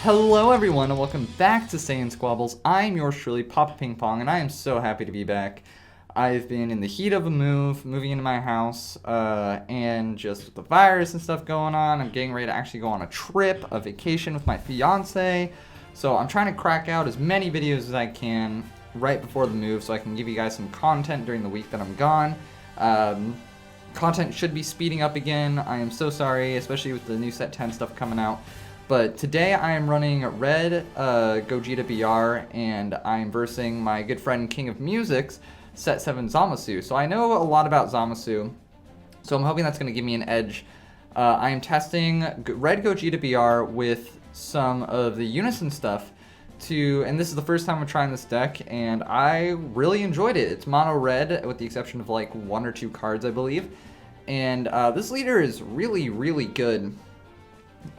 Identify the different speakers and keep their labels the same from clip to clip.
Speaker 1: Hello everyone and welcome back to SaiyanSquabbles. I'm yours truly, Papa Ping Pong, and I am so happy to be back. I've been in the heat of a moving into my house, and just with the virus and stuff going on, I'm getting ready to actually go on a trip, a vacation with my fiance. So I'm trying to crack out as many videos as I can right before the move so I can give you guys some content during the week that I'm gone. Content should be speeding up again. I am so sorry, especially with the new set 10 stuff coming out. But today I am running Red Gogeta BR, and I'm versing my good friend King of Music's set 7 Zamasu. So I know a lot about Zamasu, so I'm hoping that's going to give me an edge. I am testing Red Gogeta BR with some of the Unison stuff, and this is the first time I'm trying this deck, and I really enjoyed it. It's mono red, with the exception of like 1 or 2 cards, I believe. And this leader is really, really good.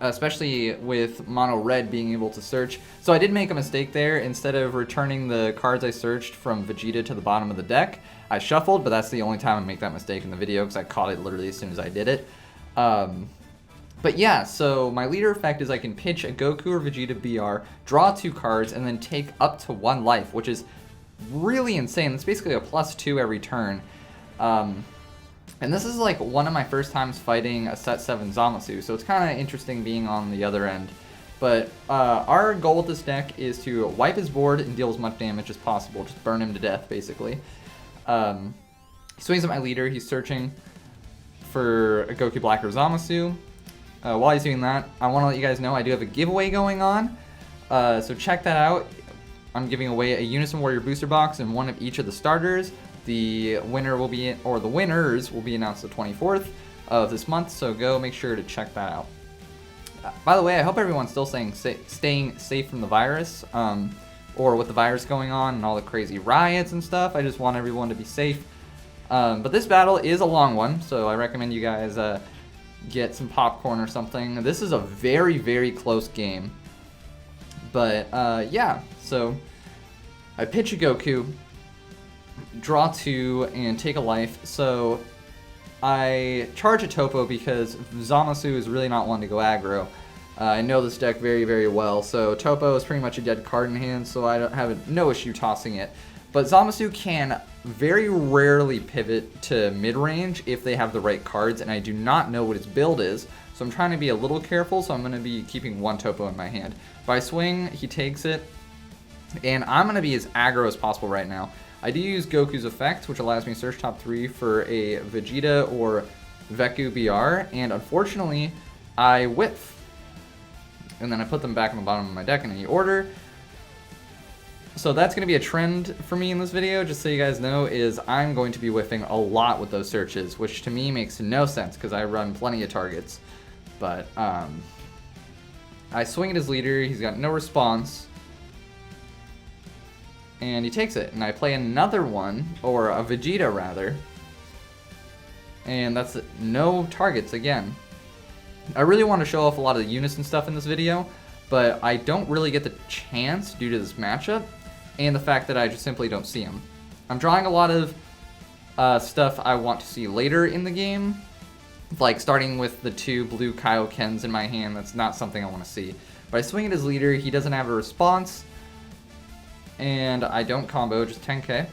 Speaker 1: Especially with mono red being able to search. So I did make a mistake there. Instead of returning the cards I searched from Vegeta to the bottom of the deck, I shuffled, but that's the only time I make that mistake in the video because I caught it literally as soon as I did it. But yeah, so my leader effect is I can pitch a Goku or Vegeta BR, draw 2 cards, and then take up to 1 life, which is really insane. It's basically a +2 every turn. And this is like one of my first times fighting a set 7 Zamasu, so it's kind of interesting being on the other end. But our goal with this deck is to wipe his board and deal as much damage as possible, just burn him to death basically. He swings at my leader, he's searching for a Goku Black or Zamasu. While he's doing that, I want to let you guys know I do have a giveaway going on, so check that out. I'm giving away a Unison Warrior booster box and one of each of the starters. The winner will be, or the winners will be announced the 24th of this month, so go make sure to check that out. By the way, I hope everyone's still staying safe from the virus, or with the virus going on and all the crazy riots and stuff. I just want everyone to be safe. But this battle is a long one, so I recommend you guys get some popcorn or something. This is a very, very close game. But yeah, so I pitch a Goku, draw 2, and take a life. So I charge a Topo because Zamasu is really not one to go aggro. I know this deck very, very well, so Topo is pretty much a dead card in hand, so I don't have no issue tossing it. But Zamasu can very rarely pivot to mid-range if they have the right cards, and I do not know what his build is, so I'm trying to be a little careful, so I'm going to be keeping 1 Topo in my hand. By swing, he takes it, and I'm going to be as aggro as possible right now. I do use Goku's effect, which allows me to search top 3 for a Vegeta or Veku BR, and unfortunately, I whiff. And then I put them back on the bottom of my deck in any order. So that's going to be a trend for me in this video, just so you guys know, is I'm going to be whiffing a lot with those searches, which to me makes no sense, because I run plenty of targets. But, I swing at his leader, he's got no response. And he takes it, and I play another one, or a Vegeta rather, and that's no targets again. I really want to show off a lot of the Unison stuff in this video, but I don't really get the chance due to this matchup, and the fact that I just simply don't see him. I'm drawing a lot of stuff I want to see later in the game, like starting with the 2 blue Kaiokens in my hand. That's not something I want to see. But I swing at his leader, he doesn't have a response, and I don't combo, just 10k.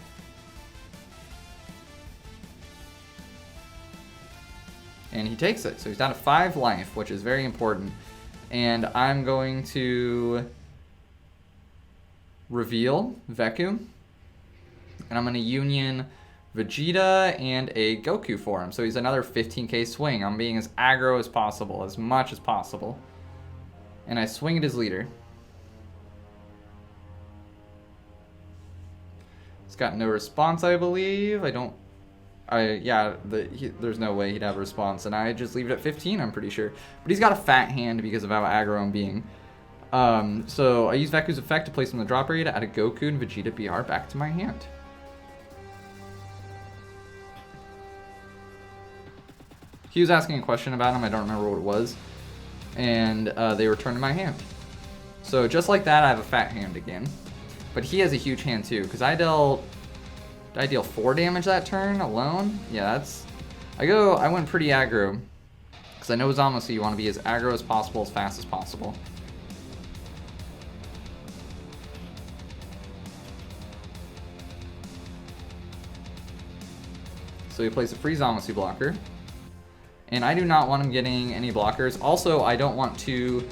Speaker 1: And he takes it, so he's down to 5 life, which is very important. And I'm going to reveal Veku, and I'm going to union Vegeta and a Goku for him. So he's another 15k swing. I'm being as aggro as possible, as much as possible. And I swing at his leader. It's got no response, I believe. There's no way he'd have a response, and I just leave it at 15, I'm pretty sure. But he's got a fat hand because of how aggro I'm being. So I use Veku's effect to place him in the drop area to add a Goku and Vegeta BR back to my hand. He was asking a question about him, I don't remember what it was, and they returned to my hand. So just like that, I have a fat hand again. But he has a huge hand too, because I deal 4 damage that turn alone. Yeah, that's... I went pretty aggro, because I know Zamasu, you want to be as aggro as possible, as fast as possible. So he plays a free Zamasu blocker. And I do not want him getting any blockers. Also, I don't want to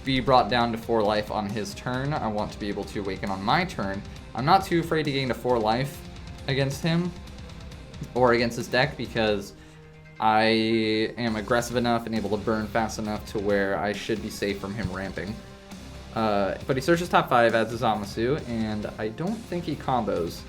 Speaker 1: be brought down to 4 life on his turn. I want to be able to awaken on my turn. I'm not too afraid to gain to 4 life against him or against his deck because I am aggressive enough and able to burn fast enough to where I should be safe from him ramping. But he searches top 5, adds a Zamasu, and I don't think he combos.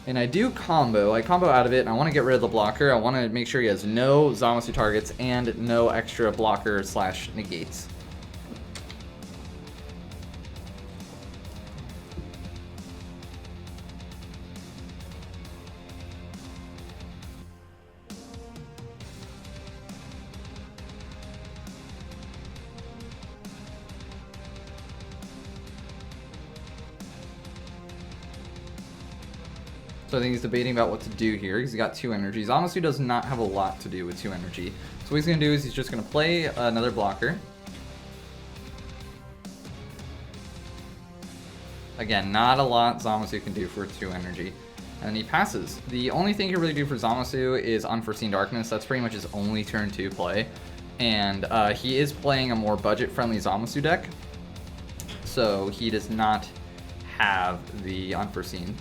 Speaker 1: And I do combo. I combo out of it, and I want to get rid of the blocker. I want to make sure he has no Zamasu targets and no extra blocker / negates. So I think he's debating about what to do here. He's got 2 energy. Zamasu does not have a lot to do with 2 energy. So what he's going to do is he's just going to play another blocker. Again, not a lot Zamasu can do for 2 energy. And he passes. The only thing he can really do for Zamasu is Unforeseen Darkness. That's pretty much his only turn 2 play. And he is playing a more budget-friendly Zamasu deck. So he does not have the Unforeseen.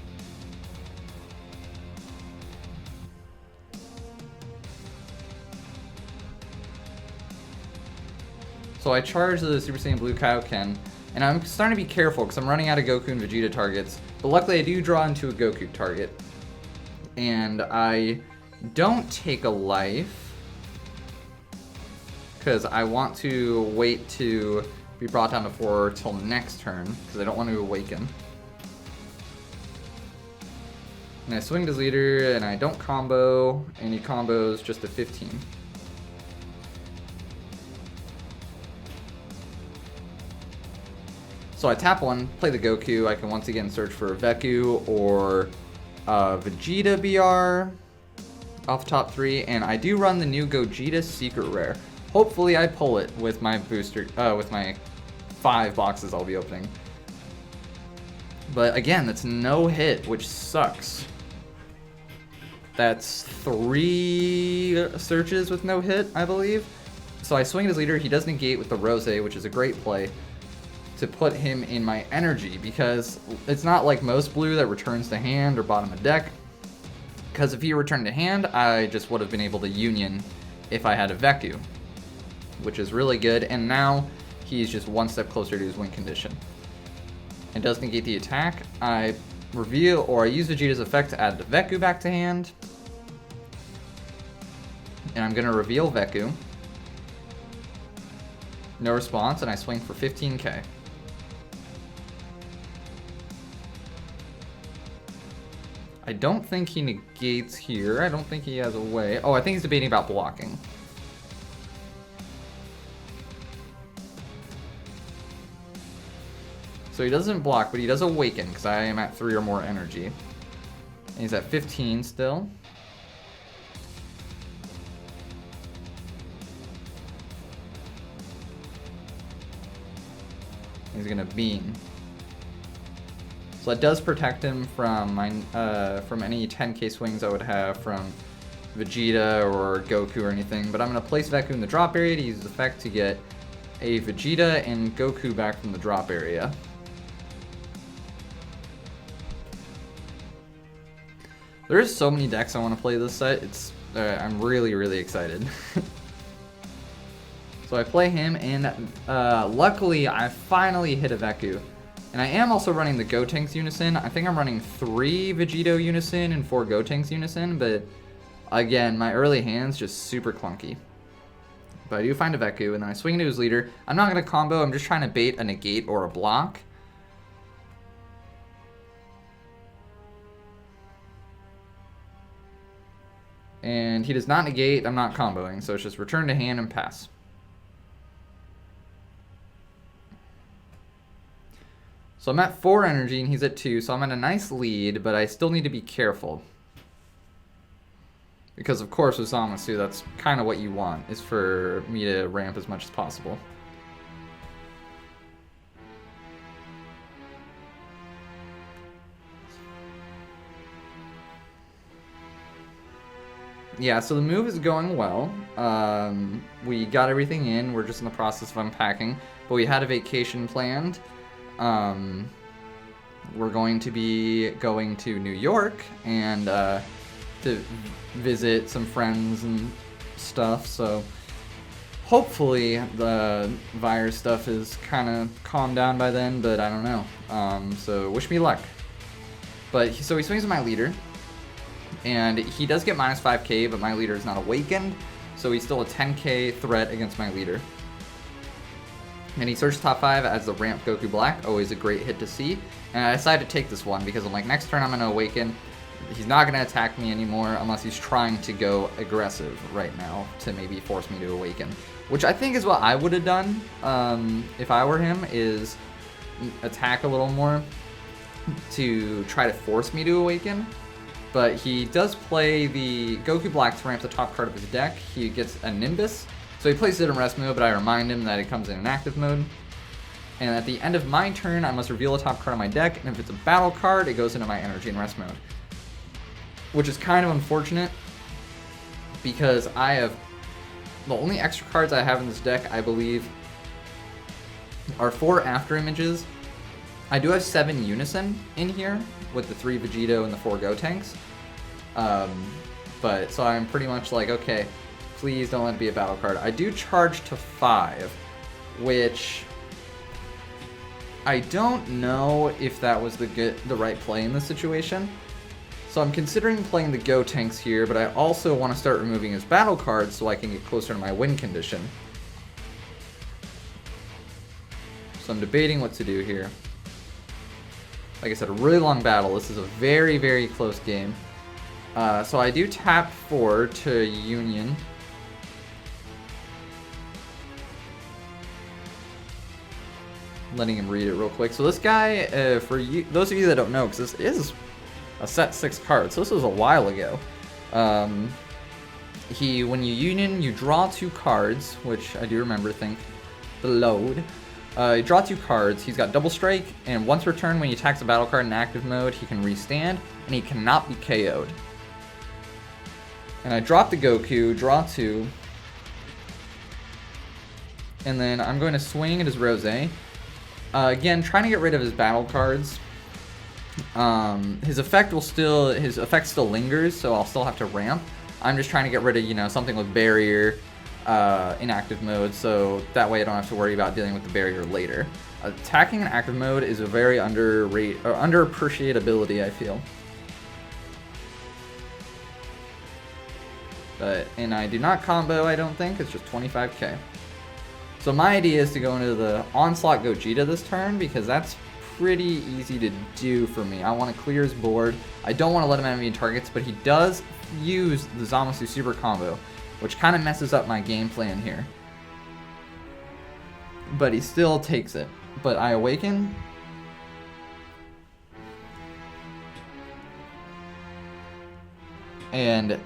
Speaker 1: So I charge the Super Saiyan Blue Kaioken, and I'm starting to be careful because I'm running out of Goku and Vegeta targets, but luckily I do draw into a Goku target. And I don't take a life, because I want to wait to be brought down to 4 till next turn, because I don't want to awaken. And I swing to his leader, and I don't combo, and he combos just a 15. So I tap 1, play the Goku. I can once again search for a Veku or Vegeta BR off top 3, and I do run the new Gogeta Secret Rare. Hopefully I pull it with my booster, with my 5 boxes I'll be opening. But again, that's no hit, which sucks. That's 3 searches with no hit, I believe. So I swing at his leader. He does negate with the Rose, which is a great play to put him in my energy, because it's not like most blue that returns to hand or bottom of deck, because if he returned to hand, I just would have been able to union if I had a Veku, which is really good, and now he's just 1 step closer to his win condition. It does negate the attack. I reveal, or I use Vegeta's effect to add the Veku back to hand, and I'm going to reveal Veku. No response, and I swing for 15k. I don't think he negates here. I don't think he has a way. Oh, I think he's debating about blocking. So he doesn't block, but he does awaken, because I am at 3 or more energy. And he's at 15 still. He's gonna beam. So that does protect him from my from any 10k swings I would have from Vegeta or Goku or anything. But I'm gonna place Veku in the drop area to use his effect to get a Vegeta and Goku back from the drop area. There's so many decks I want to play this set. It's I'm really excited. So I play him, and luckily I finally hit a Veku. And I am also running the Gotenks Unison. I think I'm running 3 Vegito Unison and 4 Gotenks Unison, but again, my early hand's just super clunky. But I do find a Veku, and then I swing into his leader. I'm not going to combo, I'm just trying to bait a negate or a block. And he does not negate, I'm not comboing, so it's just return to hand and pass. So I'm at 4 energy and he's at 2, so I'm at a nice lead, but I still need to be careful. Because of course with Zamasu, that's kind of what you want, is for me to ramp as much as possible. yeah, so the move is going well. We got everything in. We're just in the process of unpacking. But we had a vacation planned. We're going to be going to New York and to visit some friends and stuff. So hopefully the virus stuff is kind of calmed down by then, but I don't know. So wish me luck. But so he swings with my leader. And he does get minus 5k, but my leader is not awakened, so he's still a 10k threat against my leader. And he searches top 5 as the ramp Goku Black, always a great hit to see. And I decided to take this one because I'm like, next turn I'm going to awaken. He's not going to attack me anymore unless he's trying to go aggressive right now to maybe force me to awaken. Which I think is what I would have done if I were him, is attack a little more to try to force me to awaken. But he does play the Goku Black to ramp the top card of his deck. He gets a Nimbus, so he places it in rest mode, but I remind him that it comes in active mode. And at the end of my turn, I must reveal a top card of my deck, and if it's a battle card, it goes into my energy in rest mode. Which is kind of unfortunate, because I have... the only extra cards I have in this deck, I believe, are 4 after images. I do have 7 Unison in here, with the 3 Vegito and the 4 Gotenks. But, so I'm pretty much like, okay, please don't let it be a battle card. I do charge to 5, which I don't know if that was the right play in this situation. So I'm considering playing the Gotenks here, but I also want to start removing his battle cards so I can get closer to my win condition. So I'm debating what to do here. Like I said, a really long battle. This is a very, very close game. So I do tap 4 to Union. Letting him read it real quick. So this guy, for you, those of you that don't know, because this is a set 6 cards, so this was a while ago. When you Union, you draw 2 cards, which I do remember, think the load. You draw 2 cards, he's got double strike, and once per turn when he attacks a battle card in active mode, he can restand, and he cannot be KO'd. And I drop the Goku, draw 2, and then I'm going to swing at his Rose. Again, trying to get rid of his battle cards. His effect still lingers, so I'll still have to ramp. I'm just trying to get rid of, you know, something with barrier, in active mode, so that way I don't have to worry about dealing with the barrier later. Attacking in active mode is a very underappreciated ability, I feel. And I do not combo, I don't think, it's just 25k. So my idea is to go into the Onslaught Gogeta this turn, because that's pretty easy to do for me. I want to clear his board. I don't want to let him have any targets, but he does use the Zamasu Super Combo, which kind of messes up my game plan here. But he still takes it. But I awaken. And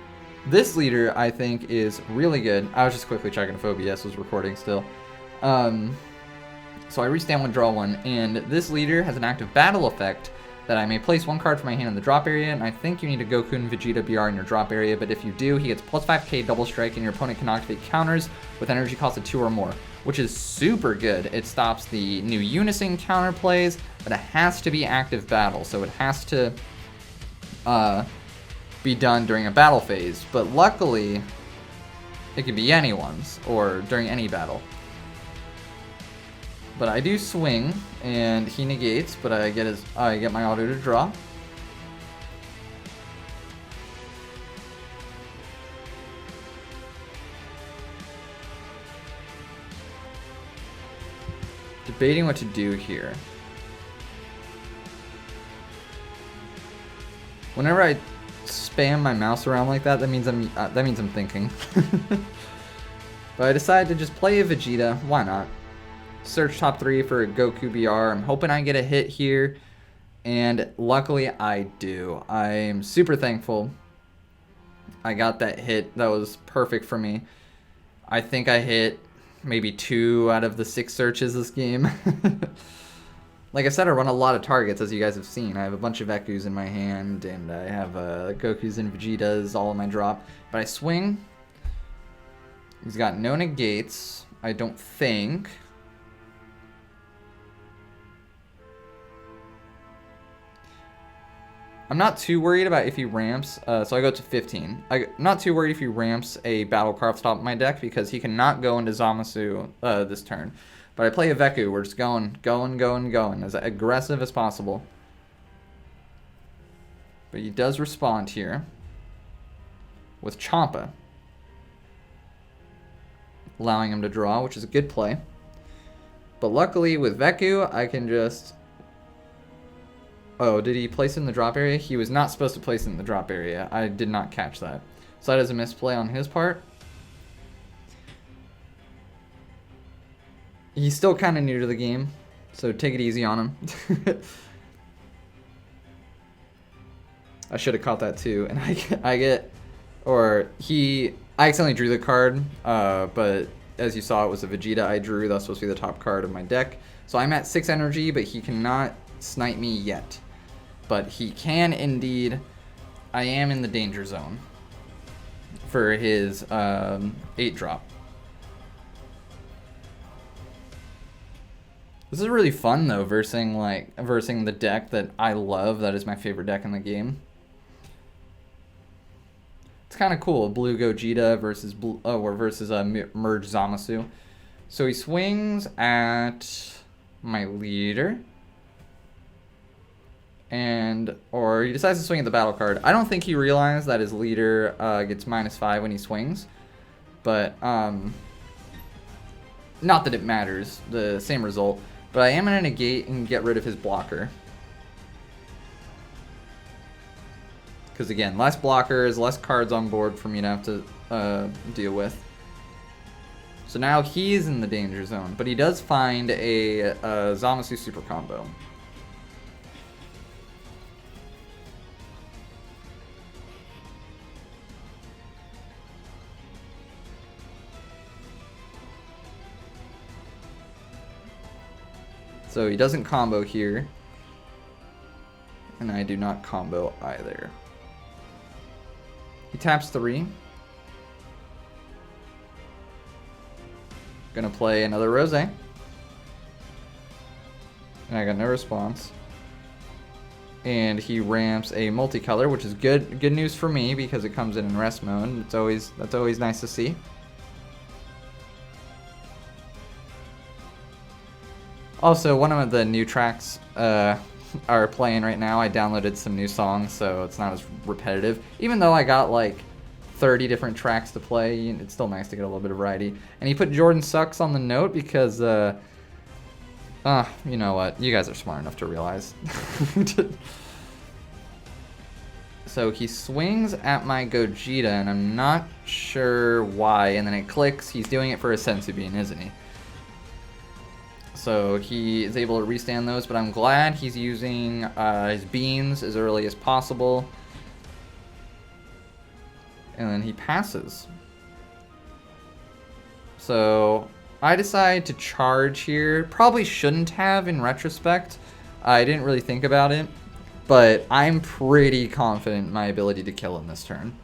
Speaker 1: this leader, I think, is really good. I was just quickly checking if OBS was recording still. So I restand 1, draw 1, and this leader has an active battle effect that I may place 1 card from my hand in the drop area, and I think you need a Goku and Vegeta BR in your drop area, but if you do, he gets plus 5k double strike, and your opponent can activate counters with energy cost of 2 or more, which is super good. It stops the new Unison counter plays, but it has to be active battle, so it has to be done during a battle phase, but luckily, it can be anyone's, or during any battle. But I do swing, and he negates, but I get my auto to draw. Debating what to do here. Whenever I spam my mouse around like that, that means I'm thinking. But I decided to just play a Vegeta. Why not? Search top 3 for a Goku BR. I'm hoping I get a hit here, and luckily I do. I am super thankful I got that hit. That was perfect for me. I think I hit maybe 2 out of the 6 searches this game. like I said, I run a lot of targets, as you guys have seen. I have a bunch of Ekus in my hand, and I have Gokus and Vegetas all in my drop. But I swing. He's got no negates, I don't think. I'm not too worried about if he ramps, so I go to 15. I'm not too worried if he ramps a battle card off the top of my deck, because he cannot go into Zamasu this turn. But I play a Veku. We're just going, as aggressive as possible. But he does respond here with Champa, allowing him to draw, which is a good play. But luckily with Veku, I can just... Oh, did he place it in the drop area? He was not supposed to place it in the drop area. I did not catch that. So that is a misplay on his part. He's still kind of new to the game, so take it easy on him. I should have caught that too, and I accidentally drew the card, but as you saw, it was a Vegeta I drew. That's supposed to be the top card of my deck. So I'm at 6 energy, but he cannot snipe me yet. But he can indeed. I am in the danger zone for his 8-drop. This is really fun though, versing the deck that I love. That is my favorite deck in the game. It's kind of cool. Blue Gogeta versus Merge Zamasu. So he swings at my leader, or he decides to swing at the battle card. I don't think he realized that his leader gets -5 when he swings, but not that it matters. The same result. But I am going to negate and get rid of his blocker. Because again, less blockers, less cards on board for me to have to deal with. So now he's in the danger zone. But he does find a Zamasu super combo. So he doesn't combo here. And I do not combo either. He taps 3. Gonna play another Rose. And I got no response. And he ramps a multicolor, which is good news for me because it comes in rest mode. That's always nice to see. Also, one of the new tracks are playing right now. I downloaded some new songs, so it's not as repetitive. Even though I got like 30 different tracks to play, it's still nice to get a little bit of variety. And he put Jordan Sucks on the note because, you know what? You guys are smart enough to realize. So he swings at my Gogeta, and I'm not sure why. And then it clicks. He's doing it for a Senzu Bean, isn't he? So he is able to restand those, but I'm glad he's using his beans as early as possible. And then he passes. So I decide to charge here. Probably shouldn't have in retrospect. I didn't really think about it, but I'm pretty confident in my ability to kill him this turn.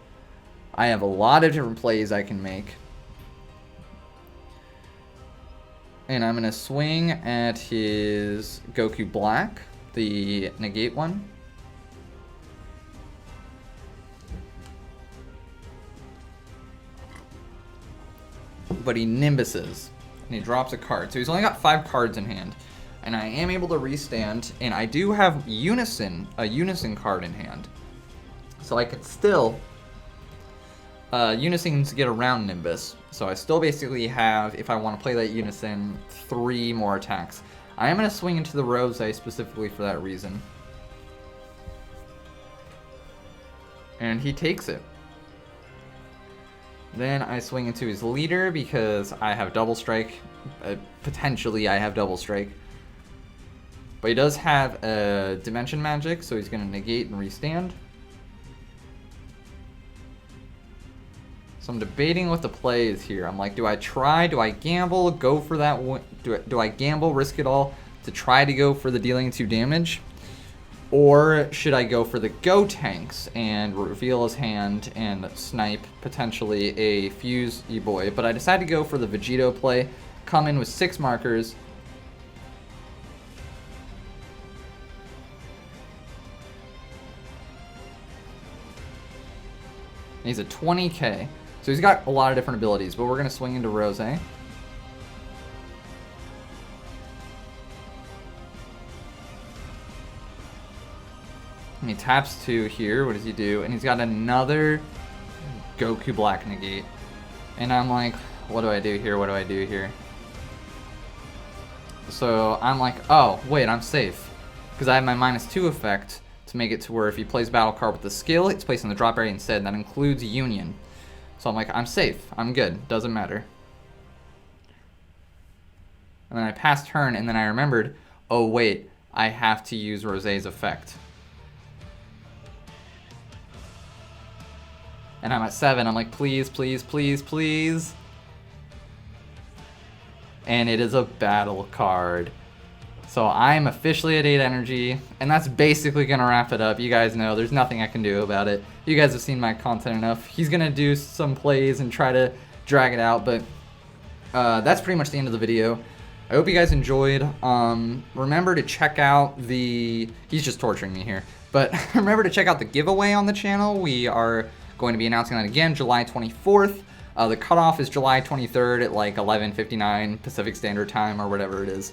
Speaker 1: I have a lot of different plays I can make. And I'm going to swing at his Goku Black, the negate one. But he Nimbuses, and he drops a card. So he's only got 5 cards in hand. And I am able to restand, and I do have a Unison card in hand. So I could still Unison to get around Nimbus. So I still basically have, if I want to play that Unison, 3 more attacks. I am going to swing into the Rose specifically for that reason. And he takes it. Then I swing into his leader because I have Double Strike. Potentially I have Double Strike. But he does have a Dimension Magic, so he's going to negate and restand. So I'm debating what the play is here. I'm like, do I try? Do I gamble? Go for that one? Do I gamble, risk it all? to try to go for the dealing 2 damage? Or should I go for the Go tanks and reveal his hand and snipe potentially a Fuse E-Boy? But I decided to go for the Vegito play, come in with 6 markers. He's a 20k, so he's got a lot of different abilities, but we're going to swing into Rose. And he taps 2 here. What does he do? And he's got another Goku Black Negate. And I'm like, what do I do here? What do I do here? So I'm like, oh, wait, I'm safe. Because I have my -2 effect to make it to where if he plays Battle Card with the skill, it's placed in the drop area instead. And that includes Union. So I'm like, I'm safe. I'm good. Doesn't matter. And then I passed turn, and then I remembered, oh, wait, I have to use Rosé's effect. And I'm at 7. I'm like, please, please, please, please. And it is a battle card. So I'm officially at 8 energy. And that's basically going to wrap it up. You guys know there's nothing I can do about it. You guys have seen my content enough. He's going to do some plays and try to drag it out. But that's pretty much the end of the video. I hope you guys enjoyed. Remember to check out the... He's just torturing me here. But remember to check out the giveaway on the channel. We are going to be announcing that again July 24th. The cutoff is July 23rd at like 11:59 Pacific Standard Time or whatever it is.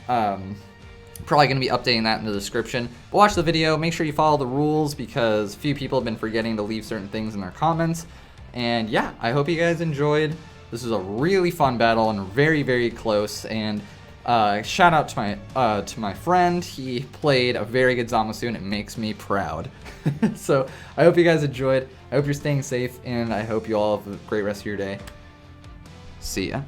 Speaker 1: Probably going to be updating that in the description. But watch the video. Make sure you follow the rules because few people have been forgetting to leave certain things in their comments. And yeah, I hope you guys enjoyed. This was a really fun battle and very, very close. And shout out to my friend. He played a very good Zamasu and it makes me proud. So I hope you guys enjoyed. I hope you're staying safe and I hope you all have a great rest of your day. See ya.